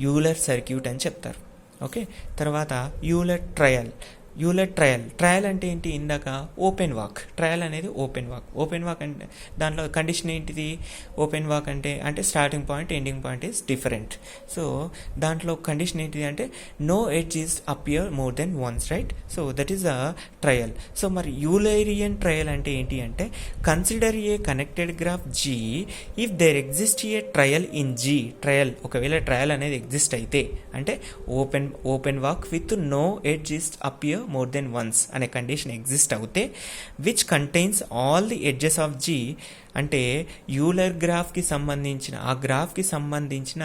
Euler circuit అని చెప్తారు. Okay, తర్వాత యూలర్ ట్రయల్ అంటే ఏంటి? ఇందాక ఓపెన్ వాక్, ట్రయల్ అనేది ఓపెన్ వాక్ అంటే దాంట్లో కండిషన్ ఏంటిది? ఓపెన్ వాక్ అంటే starting point ending point is different. So దాంట్లో కండిషన్ ఏంటిది అంటే no edge is appear more than once, right? So that is a trail. So మరి యూలేరియన్ ట్రయల్ అంటే ఏంటి అంటే consider a connected graph G if there exist a trail in G. ఒకవేళ trail అనేది exist అయితే అంటే open walk with no edge is appear more than once అనే condition exist అవుతే which contains all the edges of G, అంటే Euler గ్రాఫ్కి సంబంధించిన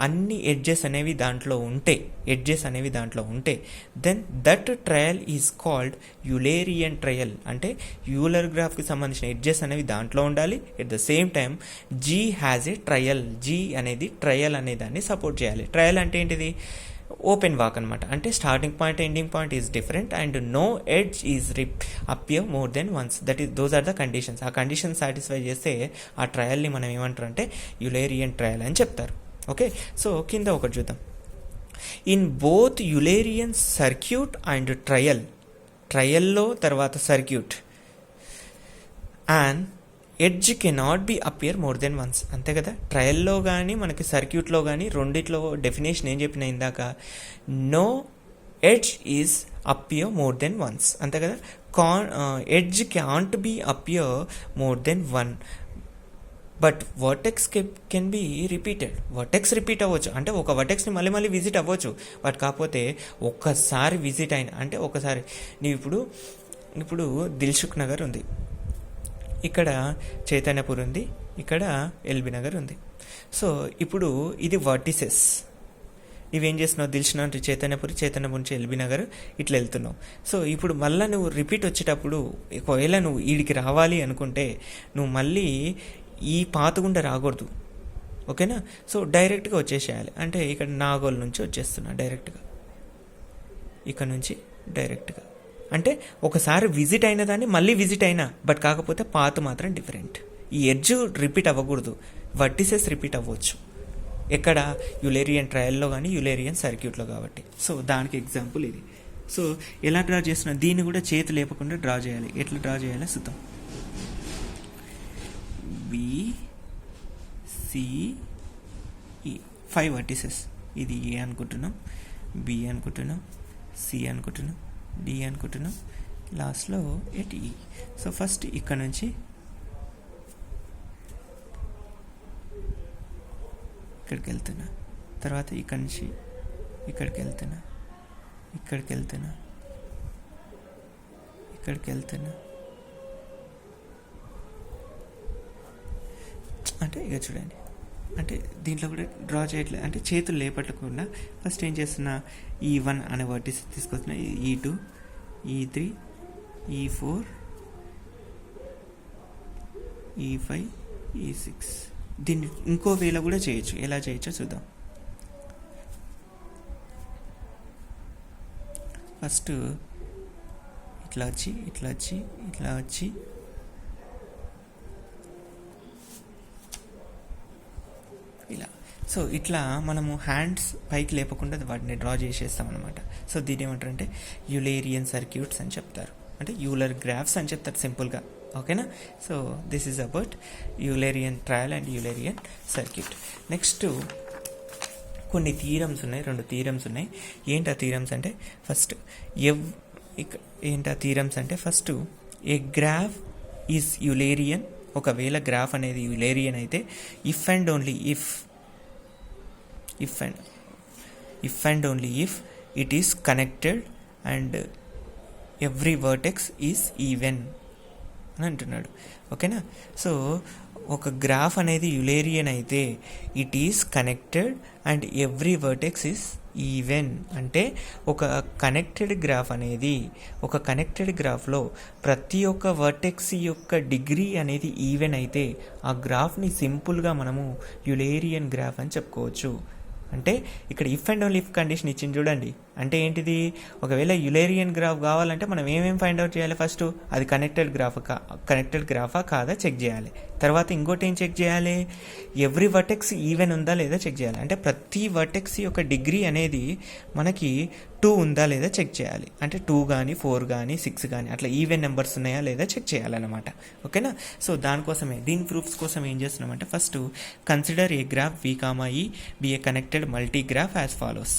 అన్ని ఎడ్జెస్ అనేవి దాంట్లో ఉంటే then that trail is called Eulerian trail. అంటే యూలర్ గ్రాఫ్కి సంబంధించిన ఎడ్జెస్ అనేవి దాంట్లో ఉండాలి, at the same time G has a trail. G అనేది ట్రయల్ అనే దాన్ని సపోర్ట్ చేయాలి. ట్రయల్ అంటే ఏంటిది? ఓపెన్ వాక్ అనమాట. అంటే starting point ending point is different and no edge is appear more than once. Those are the conditions. ఆ condition satisfy చేస్తే ఆ ట్రయల్ని మనం ఏమంటారు అంటే యూలేరియన్ ట్రయల్ అని చెప్తారు. ఓకే, సో కింద ఒకటి చూద్దాం. ఇన్ బోత్ యూలేరియన్ సర్క్యూట్ అండ్ ట్రయల్లో తర్వాత circuit and edge cannot be appear more than once. అంతే కదా, ట్రయల్లో కానీ మనకి సర్క్యూట్లో కానీ రెండిట్లో డెఫినేషన్ ఏం చెప్పిన ఇందాక, no edge is appear more than once. అంతే కదా, edge can't be appear more than one, but vertex can be repeated. Vertex repeat అవ్వచ్చు, అంటే ఒక వర్టెక్స్ని మళ్ళీ విజిట్ అవ్వచ్చు. బట్ కాకపోతే ఒక్కసారి విజిట్ అయిన అంటే ఒకసారి నీవు ఇప్పుడు దిల్సుఖ్ నగర్ ఉంది, ఇక్కడ చైతన్యపూర్ ఉంది, ఇక్కడ ఎల్బీ నగర్ ఉంది. సో ఇప్పుడు ఇది వర్టిసెస్. నువ్వేం చేస్తున్నావు? దిల్సుఖ్ చైతన్యపూర్ నుంచి ఎల్బీ నగర్ ఇట్లా వెళ్తున్నావు. సో ఇప్పుడు మళ్ళీ నువ్వు రిపీట్ వచ్చేటప్పుడు ఒకవేళ నువ్వు వీడికి రావాలి అనుకుంటే నువ్వు మళ్ళీ ఈ పాత గుండా రాకూడదు. ఓకేనా? సో డైరెక్ట్గా వచ్చేసేయాలి. అంటే ఇక్కడ నాగోల్ నుంచి వచ్చేస్తున్నా డైరెక్ట్గా, ఇక్కడ నుంచి డైరెక్ట్గా. అంటే ఒకసారి విజిట్ అయిన దాన్ని మళ్ళీ విజిట్ అయినా, బట్ కాకపోతే పాత్ మాత్రం డిఫరెంట్. ఈ ఎడ్జ్ రిపీట్ అవ్వకూడదు, వర్టిసెస్ రిపీట్ అవ్వచ్చు. ఎక్కడ? యూలేరియన్ ట్రయల్లో కానీ యూలేరియన్ సర్క్యూట్లో కాబట్టి. సో దానికి ఎగ్జాంపుల్ ఇది. సో ఎలా డ్రా చేస్తున్నా? దీన్ని కూడా చేతి లేపకుండా డ్రా చేయాలి. ఎట్లా డ్రా చేయాలో చూద్దాం. BCE 5 vertices. ఇది ఏ అనుకుంటున్నాం, బి అనుకుంటున్నాం, సి అనుకుంటున్నాం, డి అనుకుంటున్నాం, లాస్ట్లో ఎట్ ఈ. సో ఫస్ట్ ఇక్కడ నుంచి ఇక్కడికి వెళ్తున్నా, తర్వాత ఇక్కడ నుంచి ఇక్కడికి వెళ్తున్నా, ఇక్కడికి వెళ్తున్నా, ఇక్కడికి వెళ్తున్నా. అంటే ఇక చూడండి, అంటే దీంట్లో కూడా డ్రా చేయట్లేదు, అంటే చేతులు లేపట్లకుండా ఫస్ట్ ఏం చేస్తున్నా, E1 అనే వర్టిస్ తీసుకొస్తున్నా, E2, E3, E4, E5, E6. దీన్ని ఇంకో వేలో కూడా చేయొచ్చు. ఎలా చేయొచ్చో చూద్దాం. ఫస్ట్ ఇట్లా వచ్చి ఇట్లా వచ్చి ఇట్లా వచ్చి ఇలా. సో ఇట్లా మనము హ్యాండ్స్ పైకి లేపకుండా వాటిని డ్రా చేసేస్తాం అనమాట. సో దీని ఏమంటారంటే యూలేరియన్ సర్క్యూట్స్ అని చెప్తారు, అంటే యూలర్ గ్రాఫ్స్ అని చెప్తారు సింపుల్గా. ఓకేనా? So this is about Eulerian trail and Eulerian circuit. Next కొన్ని థీరమ్స్ ఉన్నాయి, 2 థీరమ్స్ ఉన్నాయి. ఏంటి ఆ థీరమ్స్ అంటే first first a graph is Eulerian. ఒకవేళ గ్రాఫ్ అనేది యూలేరియన్ అయితే if and only if it is connected and every vertex is even అని అంటున్నాడు. ఓకేనా? సో ఒక గ్రాఫ్ అనేది యూలేరియన్ అయితే it is connected and every vertex is even. అంటే ఒక కనెక్టెడ్ గ్రాఫ్లో ప్రతి ఒక్క వర్టెక్స్ యొక్క డిగ్రీ అనేది ఈవెన్ అయితే ఆ గ్రాఫ్ని సింపుల్గా మనము యూలేరియన్ గ్రాఫ్ అని చెప్పుకోవచ్చు. అంటే ఇక్కడ if and only if condition ఇచ్చింది చూడండి. అంటే ఏంటిది, ఒకవేళ యులేరియన్ గ్రాఫ్ కావాలంటే మనం ఏమేమి ఫైండ్ అవుట్ చేయాలి, ఫస్ట్ అది కనెక్టెడ్ గ్రాఫా కాదా చెక్ చేయాలి. తర్వాత ఇంకోటి ఏం చెక్ చేయాలి, ఎవ్రీ వర్టెక్స్ ఈవెన్ ఉందా లేదా చెక్ చేయాలి. అంటే ప్రతి వర్టెక్స్ యొక్క డిగ్రీ అనేది మనకి 2 ఉందా లేదా చెక్ చేయాలి. అంటే 2 కానీ 4 కానీ 6 కానీ అట్లా ఈవెన్ నెంబర్స్ ఉన్నాయా లేదా చెక్ చేయాలన్నమాట. ఓకేనా. సో దానికోసమే దీని ప్రూఫ్స్ కోసం ఏం చేస్తున్నామంటే, first consider a graph V, E be a connected multigraph as follows.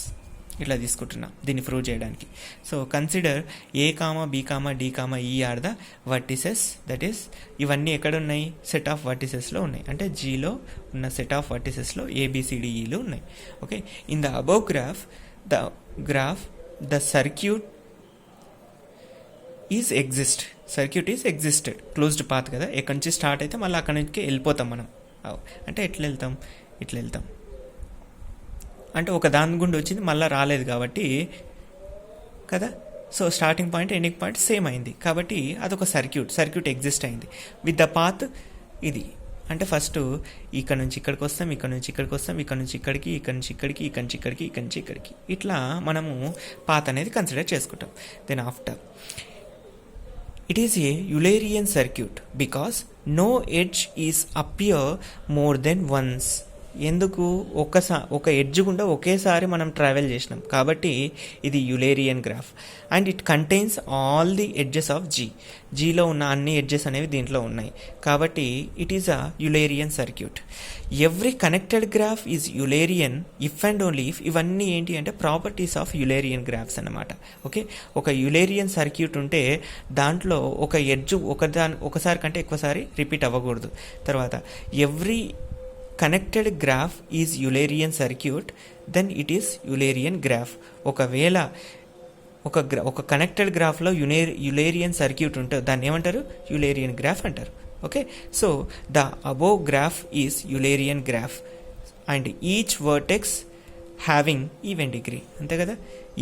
ఇట్లా తీసుకుంటున్నాం దీన్ని ప్రూవ్ చేయడానికి. So consider A B D E are the vertices, that is ఇవన్నీ ఎక్కడ ఉన్నాయి, సెట్ ఆఫ్ వర్టిసెస్లో ఉన్నాయి. అంటే జీలో ఉన్న సెట్ ఆఫ్ వర్టిసెస్లో ABCDEలు ఉన్నాయి. Okay. In the above graph the circuit is existed closed path కదా, ఎక్కడి నుంచి స్టార్ట్ అయితే మళ్ళీ అక్కడి నుంచి వెళ్ళిపోతాం మనం. అంటే ఇట్లా వెళ్తాం అంటే ఒక దాని గుండా వచ్చింది మళ్ళీ రాలేదు కాబట్టి కదా. So starting point ending point same అయింది కాబట్టి అదొక సర్క్యూట్ ఎగ్జిస్ట్ అయింది విత్ ద పాత్ ఇది. అంటే ఫస్ట్ ఇక్కడ నుంచి ఇక్కడికి వస్తాం, ఇక్కడ నుంచి ఇక్కడికి వస్తాం, ఇక్కడ నుంచి ఇక్కడికి, ఇక్కడ నుంచి ఇక్కడికి, ఇక్కడ నుంచి ఇక్కడికి, ఇక్కడ నుంచి ఇక్కడికి, ఇట్లా మనము పాత్ అనేది కన్సిడర్ చేసుకుంటాం. Then after it is a Eulerian circuit because no edge is appear more than once. ఎందుకు, ఒక ఎడ్జ్ గుండా ఒకేసారి మనం ట్రావెల్ చేసినాం కాబట్టి ఇది Eulerian graph. And it contains all the edges of జీలో ఉన్న అన్ని ఎడ్జెస్ అనేవి దీంట్లో ఉన్నాయి కాబట్టి it is a Eulerian circuit. Every connected graph is Eulerian if and only if. ఇవన్నీ ఏంటి అంటే ప్రాపర్టీస్ ఆఫ్ యులేరియన్ గ్రాఫ్స్ అన్నమాట. ఓకే. ఒక యులేరియన్ సర్క్యూట్ ఉంటే దాంట్లో ఒక ఎడ్జ్ ఒకసారి కంటే ఎక్కువసారి రిపీట్ అవ్వకూడదు. తర్వాత every connected graph is Eulerian circuit, then it is Eulerian graph. ఒకవేళ ఒక కనెక్టెడ్ గ్రాఫ్లో యులేరియన్ సర్క్యూట్ ఉంటే దాన్ని ఏమంటారు, యులేరియన్ గ్రాఫ్ అంటారు. Okay. So the above graph is Eulerian graph and each vertex having even degree. అంతే కదా.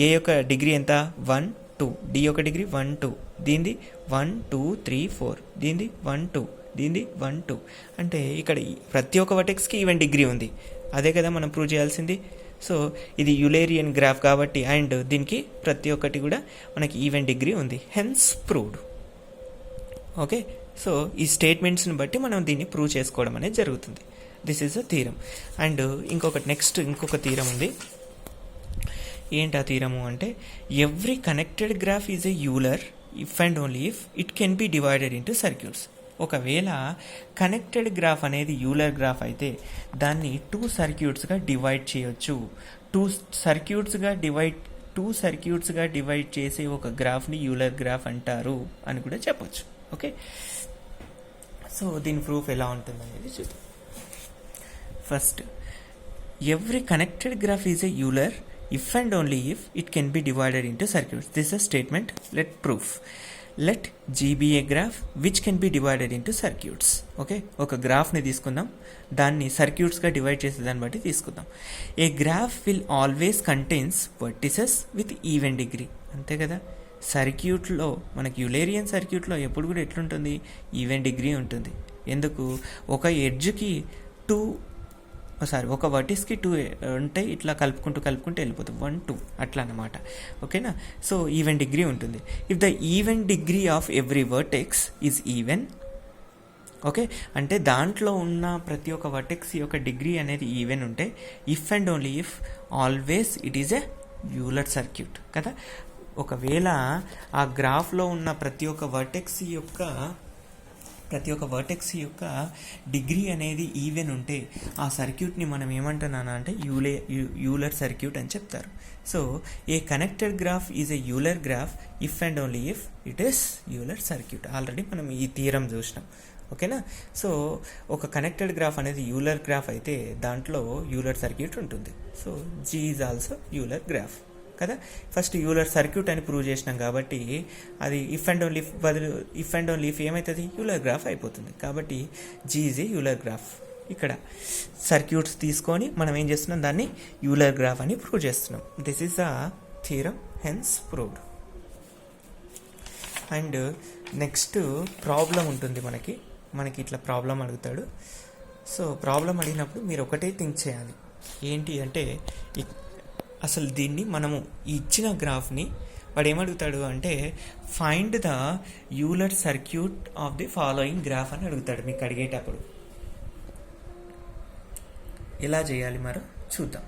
ఏ యొక్క డిగ్రీ ఎంత, 1 2, డి యొక్క డిగ్రీ 1 2, దీనిది 1 2 3 4, దీనిది 1 2, దీనిది 1 2. అంటే ఇక్కడ ప్రతి ఒక్క వర్టెక్స్కి ఈవెన్ డిగ్రీ ఉంది. అదే కదా మనం ప్రూవ్ చేయాల్సింది. సో ఇది యులేరియన్ గ్రాఫ్ కాబట్టి అండ్ దీనికి ప్రతి ఒక్కటి కూడా మనకి ఈవెన్ డిగ్రీ ఉంది, హెన్స్ ప్రూవ్డ్. ఓకే. సో ఈ స్టేట్మెంట్స్ని బట్టి మనం దీన్ని ప్రూవ్ చేసుకోవడం అనేది జరుగుతుంది. This is a theorem. And ఇంకొక థీరం ఉంది. ఏంటి ఆ థీరము అంటే, every connected graph is a Euler if and only if it can be divided into circuits. ఒకవేళ కనెక్టెడ్ గ్రాఫ్ అనేది యూలర్ గ్రాఫ్ అయితే దాన్ని 2 సర్క్యూట్స్గా డివైడ్ చేయొచ్చు. 2 సర్క్యూట్స్గా డివైడ్ చేసే ఒక గ్రాఫ్ని యూలర్ గ్రాఫ్ అంటారు అని కూడా చెప్పొచ్చు. ఓకే. సో దీని ప్రూఫ్ ఎలా ఉంటుంది అనేది చూద్దాం. First, every connected graph is a Euler if and only if it can be divided into circuits. This is a statement. Let proof. Let G be a graph which can be divided into circuits. Okay. ఒక గ్రాఫ్ని తీసుకుందాం, దాన్ని సర్క్యూట్స్గా divide చేసే దాన్ని బట్టి తీసుకుందాం. A graph will always contains vertices with even degree. అంతే కదా. సర్క్యూట్లో మనకి యులేరియన్ సర్క్యూట్లో ఎప్పుడు కూడా ఎట్లుంటుంది, ఈవెన్ డిగ్రీ ఉంటుంది. ఎందుకు, ఒక ఎడ్జ్కి ఒక వర్టిస్కి 2 ఉంటే ఇట్లా కలుపుకుంటూ వెళ్ళిపోతుంది, 1 2 అట్లా అన్నమాట. ఓకేనా. సో ఈవెన్ డిగ్రీ ఉంటుంది. If the even degree of every vertex is even. Okay. అంటే దాంట్లో ఉన్న ప్రతి ఒక్క వర్టెక్స్ యొక్క డిగ్రీ అనేది ఈవెన్ ఉంటే if and only if always it is a Euler circuit కదా. ఒకవేళ ఆ గ్రాఫ్లో ఉన్న ప్రతి ఒక్క వర్టెక్స్ యొక్క డిగ్రీ అనేది ఈవెన్ ఉంటే ఆ సర్క్యూట్ని మనం ఏమంటున్నాను అంటే యూలర్ సర్క్యూట్ అని చెప్తారు. So a connected graph is a Euler graph if and only if it is Euler circuit. Already మనం ఈ థియరం చూసినాం. ఓకేనా. సో ఒక కనెక్టెడ్ గ్రాఫ్ అనేది యూలర్ గ్రాఫ్ అయితే దాంట్లో యూలర్ సర్క్యూట్ ఉంటుంది. So G is also Euler graph కదా. ఫస్ట్ యూలర్ సర్క్యూట్ అని ప్రూవ్ చేసినాం కాబట్టి అది ఇఫ్ అండ్ ఓన్లీ ఇఫ్ ఏమవుతుంది, యూలర్ గ్రాఫ్ అయిపోతుంది. కాబట్టి G is a Euler graph. ఇక్కడ సర్క్యూట్స్ తీసుకొని మనం ఏం చేస్తున్నాం, దాన్ని యూలర్ గ్రాఫ్ అని ప్రూవ్ చేస్తున్నాం. This is a theorem, hence proved. And next problem ఉంటుంది మనకి ఇట్లా ప్రాబ్లం అడుగుతాడు. సో ప్రాబ్లం అడిగినప్పుడు మీరు ఒకటే థింక్ చేయాలి. ఏంటి అంటే ఇ- అసలు దీన్ని మనము ఈ ఇచ్చిన గ్రాఫ్ని వాడు ఏమడుగుతాడు అంటే find the Euler circuit off the following graph అని అడుగుతాడు మీకు అడిగేటప్పుడు. ఎలా చేయాలి మరో చూద్దాం.